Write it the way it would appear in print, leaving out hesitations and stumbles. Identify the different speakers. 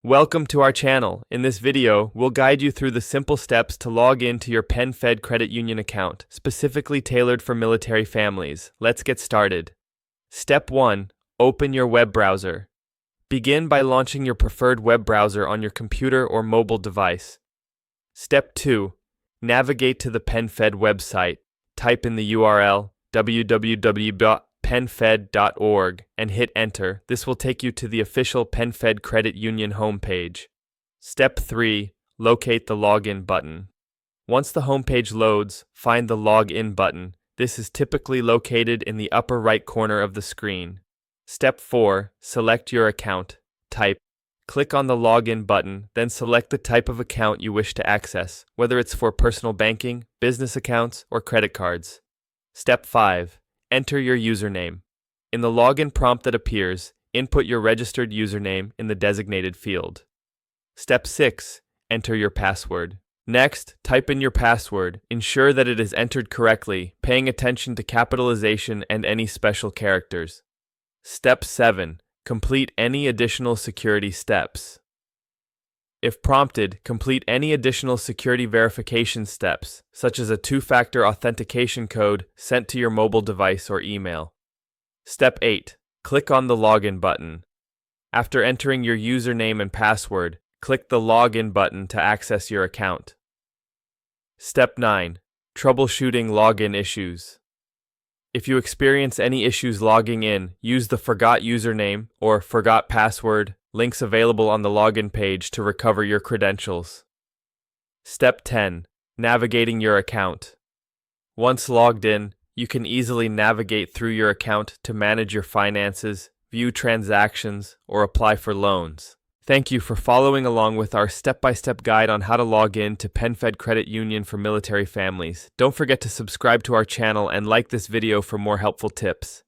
Speaker 1: Welcome to our channel. In this video, we'll guide you through the simple steps to log in to your PenFed Credit Union account, specifically tailored for military families. Let's get started. Step 1. Open your web browser. Begin by launching your preferred web browser on your computer or mobile device. Step 2. Navigate to the PenFed website. Type in the URL www.penfed.org and hit enter. This will take you to the official PenFed Credit Union homepage. Step 3. Locate the login button. Once the homepage loads, find the login button. This is typically located in the upper right corner of the screen. Step 4. Select your account type. Click on the login button, then select the type of account you wish to access, whether it's for personal banking, business accounts, or credit cards. Step 5. Enter your username. In the login prompt that appears, input your registered username in the designated field. Step 6. Enter your password. Next, type in your password. Ensure that it is entered correctly, paying attention to capitalization and any special characters. Step 7. Complete any additional security steps. If prompted, complete any additional security verification steps, such as a two-factor authentication code sent to your mobile device or email. Step 8. Click on the login button. After entering your username and password, click the login button to access your account. Step 9. Troubleshooting login issues. If you experience any issues logging in, use the Forgot Username or Forgot Password links available on the login page to recover your credentials. Step 10. Navigating your account. Once logged in, you can easily navigate through your account to manage your finances, view transactions, or apply for loans. Thank you for following along with our step-by-step guide on how to log in to PenFed Credit Union for military families. Don't forget to subscribe to our channel and like this video for more helpful tips.